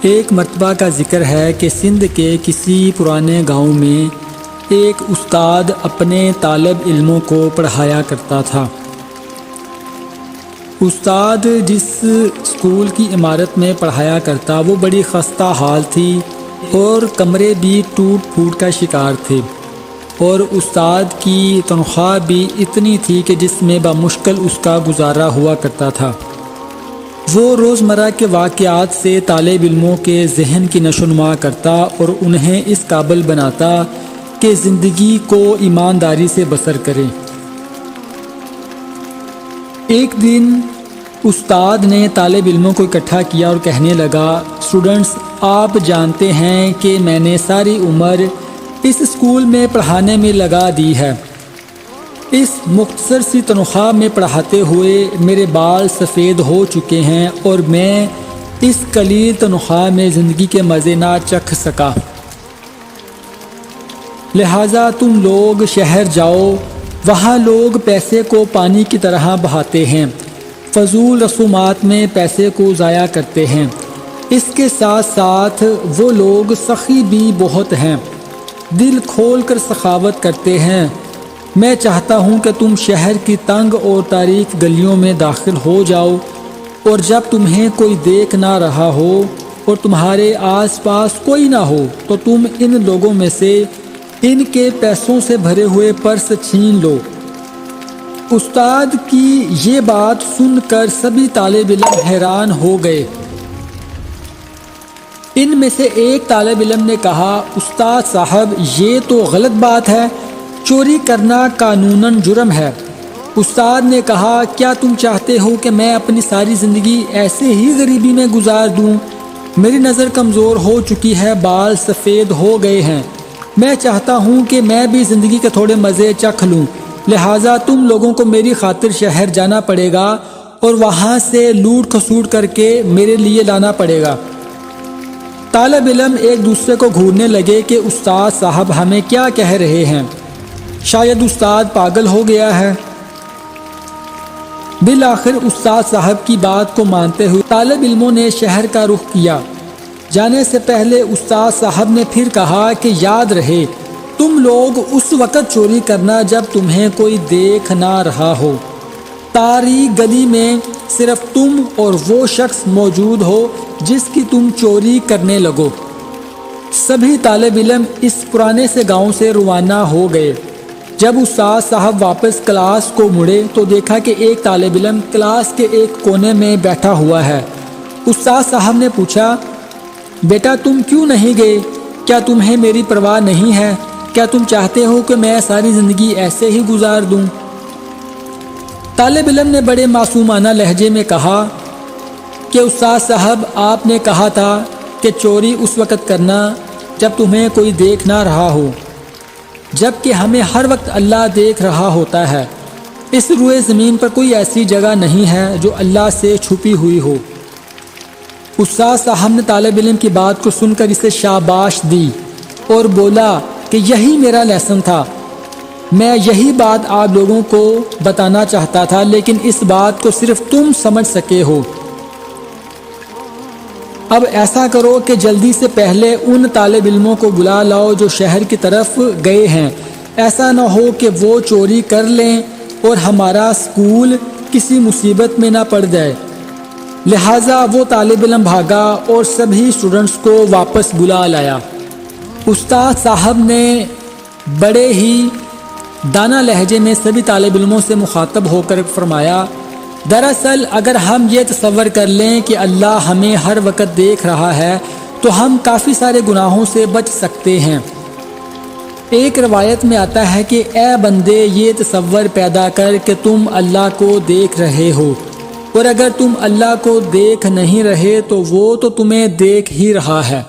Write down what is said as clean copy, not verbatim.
ایک مرتبہ کا ذکر ہے کہ سندھ کے کسی پرانے گاؤں میں ایک استاد اپنے طالب علموں کو پڑھایا کرتا تھا۔ استاد جس اسکول کی عمارت میں پڑھایا کرتا وہ بڑی خستہ حال تھی اور کمرے بھی ٹوٹ پھوٹ کا شکار تھے، اور استاد کی تنخواہ بھی اتنی تھی کہ جس میں بمشکل اس کا گزارا ہوا کرتا تھا۔ وہ روزمرہ کے واقعات سے طالب علموں کے ذہن کی نشو و نما کرتا اور انہیں اس قابل بناتا کہ زندگی کو ایمانداری سے بسر کریں۔ ایک دن استاد نے طالب علموں کو اکٹھا کیا اور کہنے لگا، اسٹوڈنٹس، آپ جانتے ہیں کہ میں نے ساری عمر اس اسکول میں پڑھانے میں لگا دی ہے۔ اس مختصر سی تنخواہ میں پڑھاتے ہوئے میرے بال سفید ہو چکے ہیں اور میں اس قلیل تنخواہ میں زندگی کے مزے نہ چکھ سکا۔ لہٰذا تم لوگ شہر جاؤ، وہاں لوگ پیسے کو پانی کی طرح بہاتے ہیں، فضول رسومات میں پیسے کو ضائع کرتے ہیں۔ اس کے ساتھ ساتھ وہ لوگ سخی بھی بہت ہیں، دل کھول کر سخاوت کرتے ہیں۔ میں چاہتا ہوں کہ تم شہر کی تنگ اور تاریک گلیوں میں داخل ہو جاؤ، اور جب تمہیں کوئی دیکھ نہ رہا ہو اور تمہارے آس پاس کوئی نہ ہو تو تم ان لوگوں میں سے ان کے پیسوں سے بھرے ہوئے پرس چھین لو۔ استاد کی یہ بات سن کر سبھی طالب علم حیران ہو گئے۔ ان میں سے ایک طالب علم نے کہا، استاد صاحب، یہ تو غلط بات ہے، چوری کرنا قانوناً جرم ہے۔ استاد نے کہا، کیا تم چاہتے ہو کہ میں اپنی ساری زندگی ایسے ہی غریبی میں گزار دوں؟ میری نظر کمزور ہو چکی ہے، بال سفید ہو گئے ہیں، میں چاہتا ہوں کہ میں بھی زندگی کے تھوڑے مزے چکھ لوں، لہٰذا تم لوگوں کو میری خاطر شہر جانا پڑے گا اور وہاں سے لوٹ کھسوٹ کر کے میرے لیے لانا پڑے گا۔ طالب علم ایک دوسرے کو گھورنے لگے کہ استاد صاحب ہمیں کیا کہہ رہے ہیں، شاید استاد پاگل ہو گیا ہے۔ بالآخر استاد صاحب کی بات کو مانتے ہوئے طالب علموں نے شہر کا رخ کیا۔ جانے سے پہلے استاد صاحب نے پھر کہا کہ یاد رہے، تم لوگ اس وقت چوری کرنا جب تمہیں کوئی دیکھ نہ رہا ہو، تاریک گلی میں صرف تم اور وہ شخص موجود ہو جس کی تم چوری کرنے لگو۔ سبھی طالب علم اس پرانے سے گاؤں سے روانہ ہو گئے۔ جب استاد صاحب واپس کلاس کو مڑے تو دیکھا کہ ایک طالب علم کلاس کے ایک کونے میں بیٹھا ہوا ہے۔ استاد صاحب نے پوچھا، بیٹا تم کیوں نہیں گئے؟ کیا تمہیں میری پرواہ نہیں ہے؟ کیا تم چاہتے ہو کہ میں ساری زندگی ایسے ہی گزار دوں؟ طالب علم نے بڑے معصومانہ لہجے میں کہا کہ استاد صاحب، آپ نے کہا تھا کہ چوری اس وقت کرنا جب تمہیں کوئی دیکھ نہ رہا ہو، جبکہ ہمیں ہر وقت اللہ دیکھ رہا ہوتا ہے۔ اس روئے زمین پر کوئی ایسی جگہ نہیں ہے جو اللہ سے چھپی ہوئی ہو۔ استاد صاحب نے طالب علم کی بات کو سن کر اسے شاباش دی اور بولا کہ یہی میرا لیسن تھا، میں یہی بات آپ لوگوں کو بتانا چاہتا تھا، لیکن اس بات کو صرف تم سمجھ سکے ہو۔ اب ایسا کرو کہ جلدی سے پہلے ان طالب علموں کو بلا لاؤ جو شہر کی طرف گئے ہیں، ایسا نہ ہو کہ وہ چوری کر لیں اور ہمارا اسکول کسی مصیبت میں نہ پڑ جائے۔ لہٰذا وہ طالب علم بھاگا اور سبھی اسٹوڈنٹس کو واپس بلا لایا۔ استاد صاحب نے بڑے ہی دانا لہجے میں سبھی طالب علموں سے مخاطب ہو کر فرمایا، دراصل اگر ہم یہ تصور کر لیں کہ اللہ ہمیں ہر وقت دیکھ رہا ہے تو ہم کافی سارے گناہوں سے بچ سکتے ہیں۔ ایک روایت میں آتا ہے کہ اے بندے، یہ تصور پیدا کر کہ تم اللہ کو دیکھ رہے ہو، اور اگر تم اللہ کو دیکھ نہیں رہے تو وہ تو تمہیں دیکھ ہی رہا ہے۔